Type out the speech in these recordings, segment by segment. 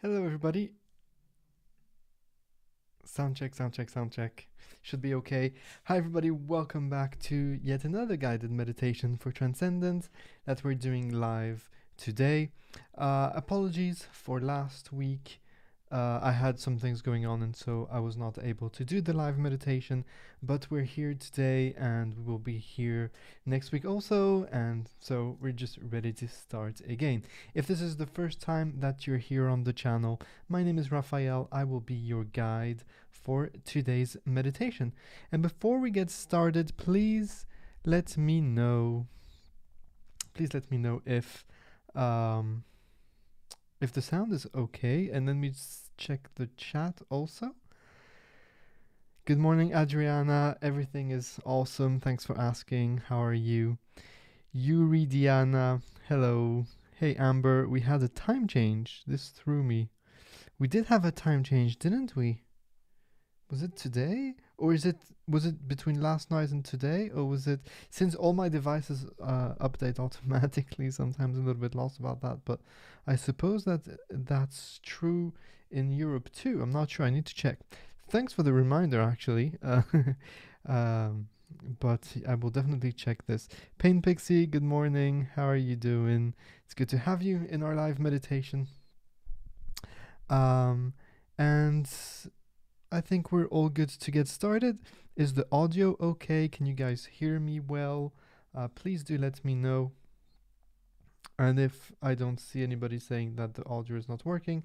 Hello, everybody. Sound check, sound check, sound check. Should be okay. Hi, everybody. Welcome back to yet another guided meditation for Transcendence that we're doing live today. Apologies for last week. I had some things going on, and so I was not able to do the live meditation. But we're here today, and we will be here next week also. And so we're just ready to start again. If this is the first time that you're here on the channel, my name is Raphael. I will be your guide for today's meditation. And before we get started, please let me know. Please let me know if the sound is okay, and then we check the chat also. Good morning, Adriana. Everything is awesome. Thanks for asking. How are you? Yuri Diana, hello. Hey, Amber, we had a time change. This threw me. We did have a time change, didn't we? Was it today? Or was it between last night and today? Or was it, since all my devices update automatically, sometimes I'm a little bit lost about that, but I suppose that that's true in Europe too. I'm not sure. I need to check. Thanks for the reminder, actually. But I will definitely check this. Pain Pixie, good morning. How are you doing? It's good to have you in our live meditation. And I think we're all good to get started. Is the audio okay? Can you guys hear me well? Please do let me know. And if I don't see anybody saying that the audio is not working,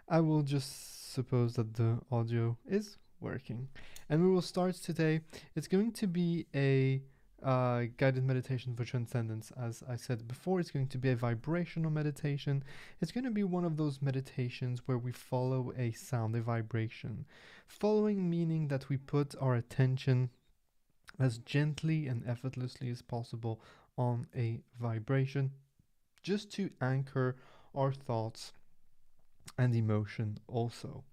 I will just suppose that the audio is working. And we will start today. It's going to be a guided meditation for transcendence. As I said before, it's going to be a vibrational meditation. It's going to be one of those meditations where we follow a sound, a vibration. Following meaning that we put our attention as gently and effortlessly as possible on a vibration, just to anchor our thoughts and emotion also.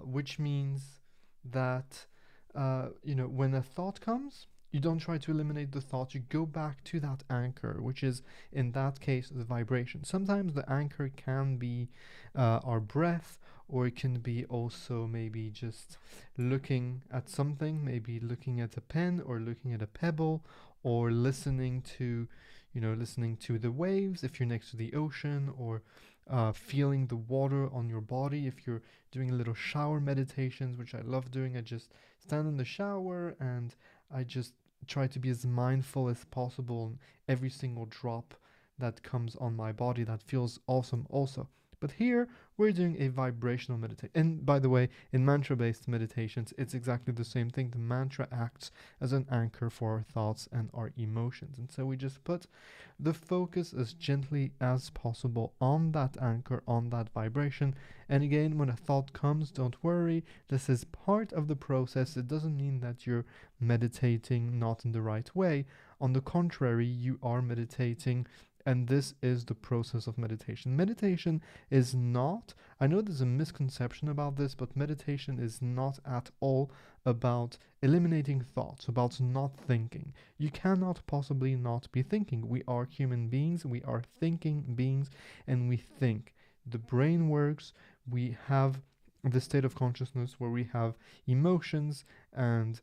Which means that, when a thought comes, you don't try to eliminate the thought, you go back to that anchor, which is, in that case, the vibration. Sometimes the anchor can be our breath, or it can be also maybe just looking at something, maybe looking at a pen or looking at a pebble, or listening to the waves if you're next to the ocean, or feeling the water on your body if you're doing a little shower meditations, which I love doing. I just stand in the shower and I just try to be as mindful as possible on every single drop that comes on my body. That feels awesome also. But here we're doing a vibrational meditation. And by the way, in mantra-based meditations, it's exactly the same thing. The mantra acts as an anchor for our thoughts and our emotions. And so we just put the focus as gently as possible on that anchor, on that vibration. And again, when a thought comes, don't worry. This is part of the process. It doesn't mean that you're meditating not in the right way. On the contrary, you are meditating, and this is the process of meditation. Meditation is not, I know there's a misconception about this, but meditation is not at all about eliminating thoughts, about not thinking. You cannot possibly not be thinking. We are human beings, we are thinking beings, and we think. The brain works, we have the state of consciousness where we have emotions and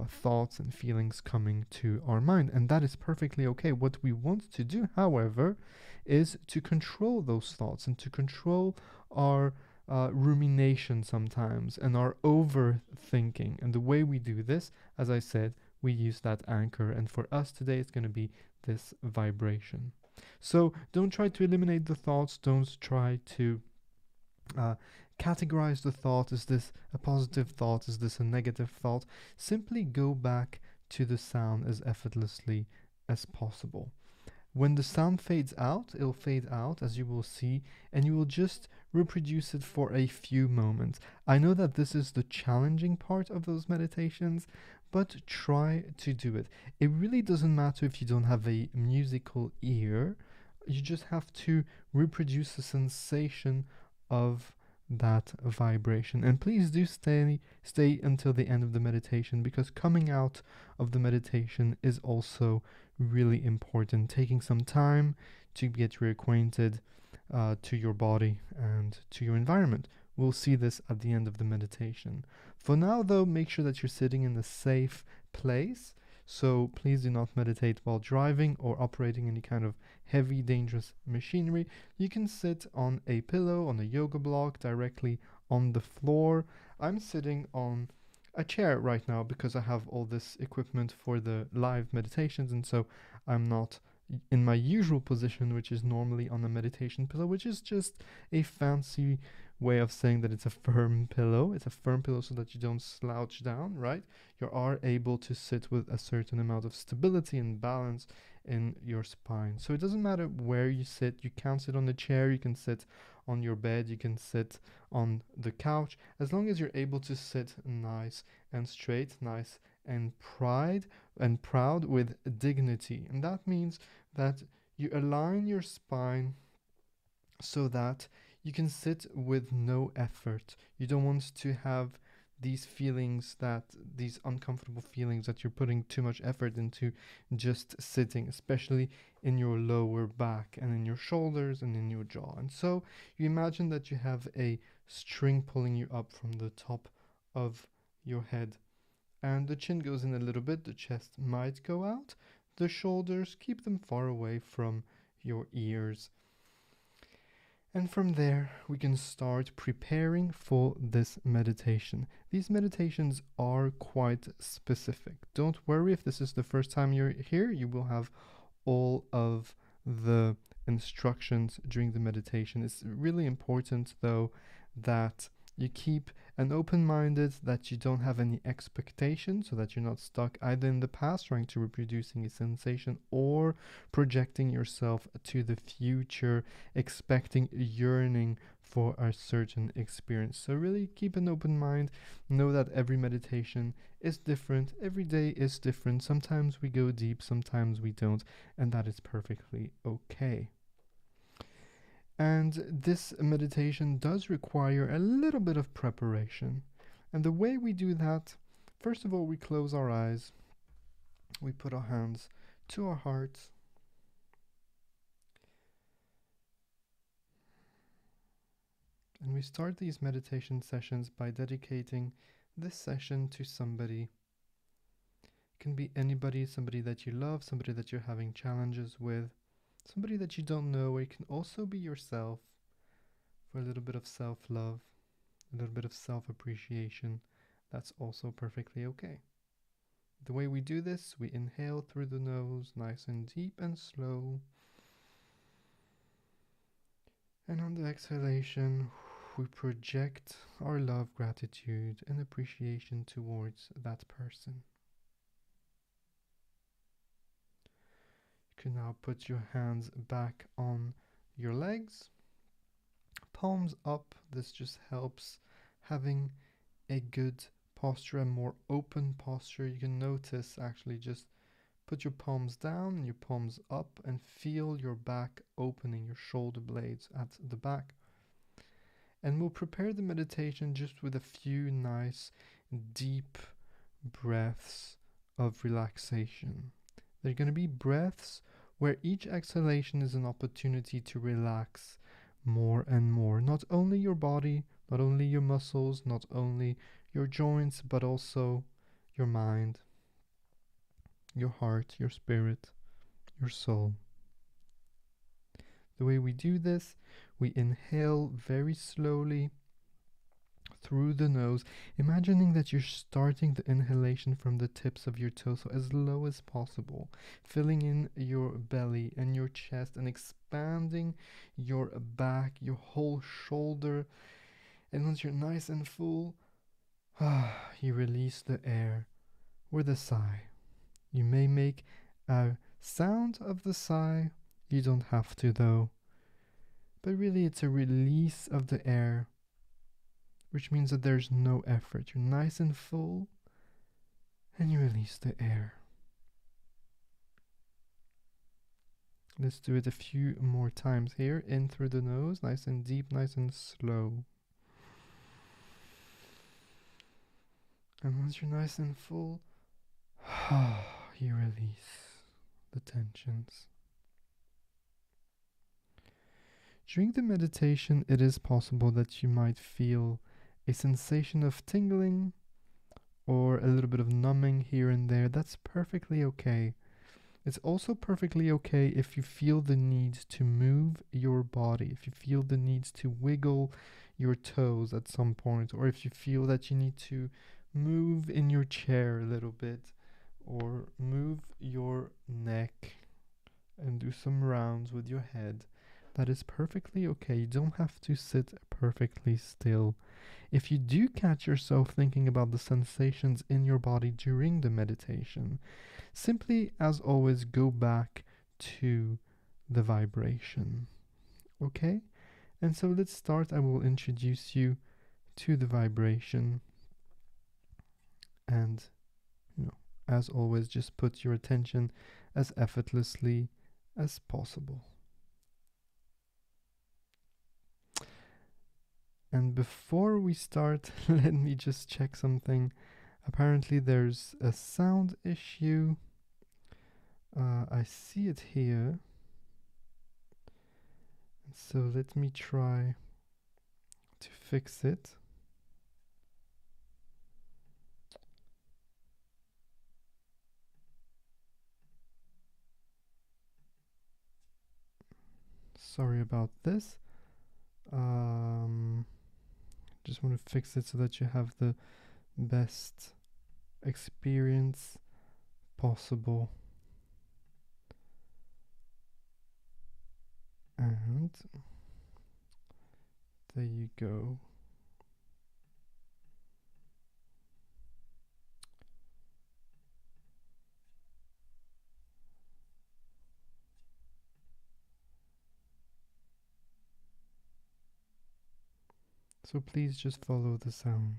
thoughts and feelings coming to our mind, and that is perfectly okay. What we want to do, however, is to control those thoughts and to control our rumination sometimes and our overthinking. And the way we do this, as I said, we use that anchor, and for us today it's going to be this vibration. So don't try to eliminate the thoughts, don't try to categorize the thought. Is this a positive thought? Is this a negative thought? Simply go back to the sound as effortlessly as possible. When the sound fades out, it'll fade out, as you will see, and you will just reproduce it for a few moments. I know that this is the challenging part of those meditations, but try to do it. It really doesn't matter if you don't have a musical ear. You just have to reproduce the sensation of that vibration. And please do stay until the end of the meditation, because coming out of the meditation is also really important. Taking some time to get reacquainted to your body and to your environment. We'll see this at the end of the meditation. For now, though, make sure that you're sitting in a safe place. So please do not meditate while driving or operating any kind of heavy, dangerous machinery. You can sit on a pillow, on a yoga block, directly on the floor. I'm sitting on a chair right now because I have all this equipment for the live meditations, and so I'm not in my usual position, which is normally on a meditation pillow, which is just a fancy way of saying that it's a firm pillow. It's a firm pillow so that you don't slouch down, right? You are able to sit with a certain amount of stability and balance in your spine. So it doesn't matter where you sit. You can sit on the chair, you can sit on your bed, you can sit on the couch, as long as you're able to sit nice and straight, nice and proud with dignity. And that means that you align your spine so that you can sit with no effort. You don't want to have these feelings, that these uncomfortable feelings that you're putting too much effort into just sitting, especially in your lower back and in your shoulders and in your jaw. And so you imagine that you have a string pulling you up from the top of your head, and the chin goes in a little bit, the chest might go out, the shoulders, keep them far away from your ears. And from there, we can start preparing for this meditation. These meditations are quite specific. Don't worry if this is the first time you're here, you will have all of the instructions during the meditation. It's really important, though, that you keep an open-minded, that you don't have any expectations, so that you're not stuck either in the past trying to reproducing a sensation or projecting yourself to the future, expecting, yearning for a certain experience. So really keep an open mind. Know that every meditation is different. Every day is different. Sometimes we go deep, sometimes we don't, and that is perfectly okay. And this meditation does require a little bit of preparation. And the way we do that, first of all, we close our eyes, we put our hands to our hearts, and we start these meditation sessions by dedicating this session to somebody. It can be anybody, somebody that you love, somebody that you're having challenges with, somebody that you don't know, or it can also be yourself, for a little bit of self-love, a little bit of self-appreciation. That's also perfectly okay. The way we do this, we inhale through the nose, nice and deep and slow. And on the exhalation, we project our love, gratitude, and appreciation towards that person. You can now put your hands back on your legs, palms up. This just helps having a good posture, a more open posture. You can notice, actually, just put your palms down and your palms up and feel your back opening, your shoulder blades at the back. And we'll prepare the meditation just with a few nice deep breaths of relaxation. They're going to be breaths where each exhalation is an opportunity to relax more and more. Not only your body, not only your muscles, not only your joints, but also your mind, your heart, your spirit, your soul. The way we do this, we inhale very slowly through the nose, imagining that you're starting the inhalation from the tips of your toes, so as low as possible, filling in your belly and your chest and expanding your back, your whole shoulder. And once you're nice and full, you release the air with a sigh. You may make a sound of the sigh, you don't have to though, but really it's a release of the air, which means that there's no effort. You're nice and full, and you release the air. Let's do it a few more times here. In through the nose, nice and deep, nice and slow. And once you're nice and full, you release the tensions. During the meditation, it is possible that you might feel a sensation of tingling or a little bit of numbing here and there. That's perfectly okay. It's also perfectly okay if you feel the need to move your body, if you feel the need to wiggle your toes at some point, or if you feel that you need to move in your chair a little bit, or move your neck and do some rounds with your head. That is perfectly okay. You don't have to sit perfectly still. If you do catch yourself thinking about the sensations in your body during the meditation, simply, as always, go back to the vibration. Okay? And so let's start. I will introduce you to the vibration. And, as always, just put your attention as effortlessly as possible. And before we start, let me just check something. Apparently, there's a sound issue. I see it here. So let me try to fix it. Sorry about this. Just want to fix it so that you have the best experience possible. And there you go. So please just follow the sound.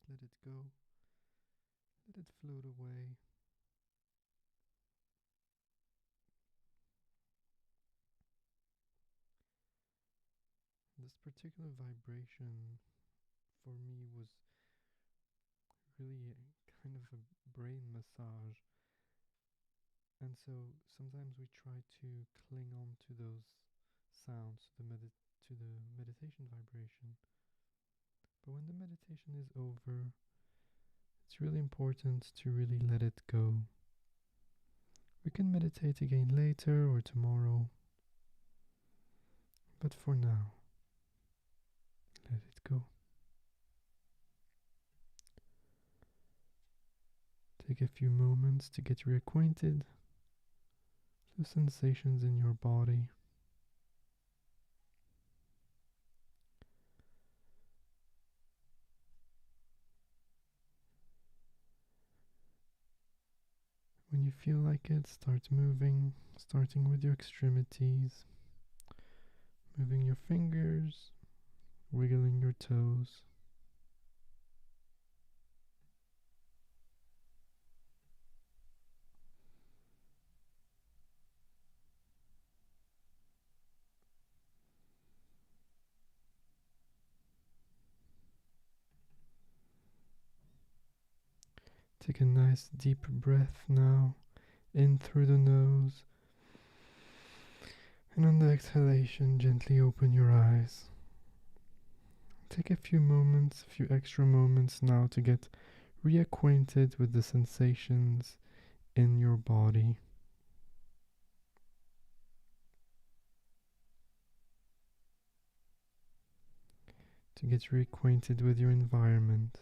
Just let it go. Let it float away. This particular vibration for me was really kind of a brain massage. And so sometimes we try to cling on to those sounds, to the meditation vibration. But when the meditation is over, it's really important to really let it go. We can meditate again later or tomorrow, but for now, let it go. Take a few moments to get reacquainted to the sensations in your body. When you feel like it, start moving, starting with your extremities, moving your fingers, wiggling your toes. Take a nice deep breath now, in through the nose, and on the exhalation, gently open your eyes. Take a few extra moments now to get reacquainted with the sensations in your body. To get reacquainted with your environment.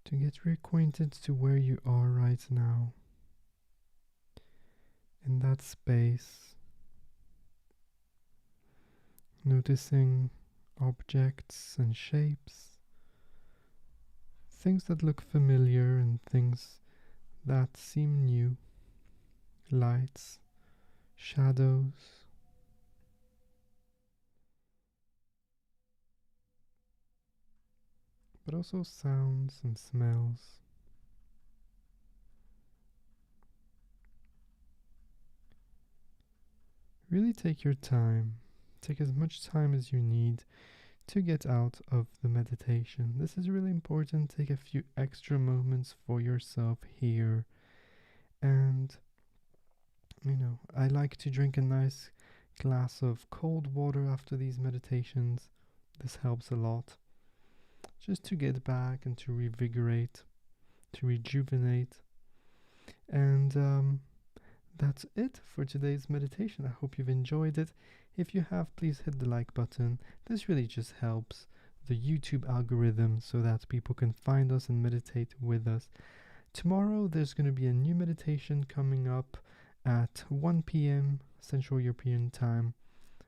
To get reacquainted to where you are right now. In that space. Noticing objects and shapes. Things that look familiar and things that seem new. Lights, shadows. But also sounds and smells. Really take your time. Take as much time as you need to get out of the meditation. This is really important. Take a few extra moments for yourself here. And, I like to drink a nice glass of cold water after these meditations. This helps a lot. Just to get back and to revigorate, to rejuvenate. And that's it for today's meditation. I hope you've enjoyed it. If you have, please hit the like button. This really just helps the YouTube algorithm so that people can find us and meditate with us. Tomorrow there's going to be a new meditation coming up at 1 p.m. Central European Time.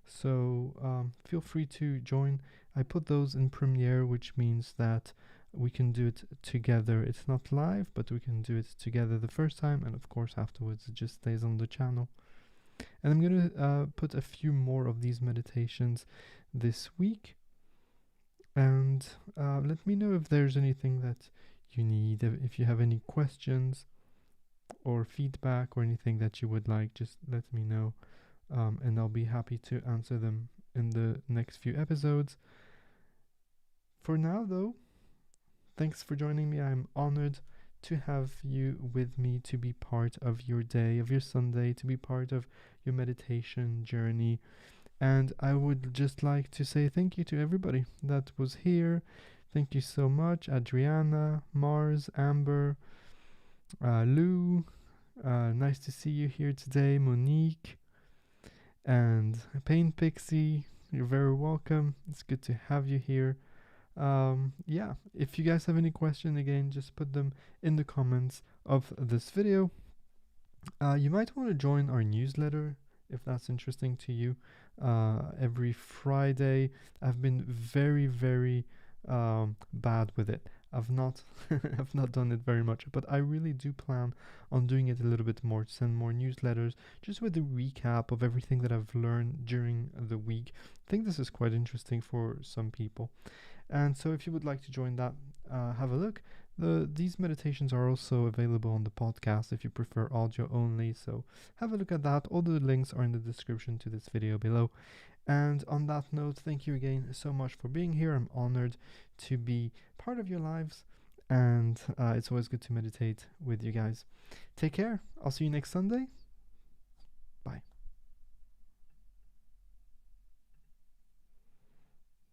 So feel free to join. I put those in Premiere, which means that we can do it together. It's not live, but we can do it together the first time, and of course afterwards it just stays on the channel. And I'm going to put a few more of these meditations this week. And let me know if there's anything that you need, if you have any questions or feedback or anything that you would like, just let me know. And I'll be happy to answer them in the next few episodes. For now, though, thanks for joining me. I'm honored to have you with me, to be part of your day, of your Sunday, to be part of your meditation journey. And I would just like to say thank you to everybody that was here. Thank you so much. Adriana, Mars, Amber, Lou. Nice to see you here today. Monique. And Pain Pixie, you're very welcome. It's good to have you here. If you guys have any question, again, just put them in the comments of this video. You might want to join our newsletter if that's interesting to you. Every Friday, I've been very, very bad with it. I've not done it very much, but I really do plan on doing it a little bit more, to send more newsletters just with a recap of everything that I've learned during the week. I think this is quite interesting for some people. And so if you would like to join that, have a look. These meditations are also available on the podcast if you prefer audio only, so have a look at that. All the links are in the description to this video below. And on that note, thank you again so much for being here. I'm honored to be part of your lives, and it's always good to meditate with you guys. Take care. I'll see you next Sunday.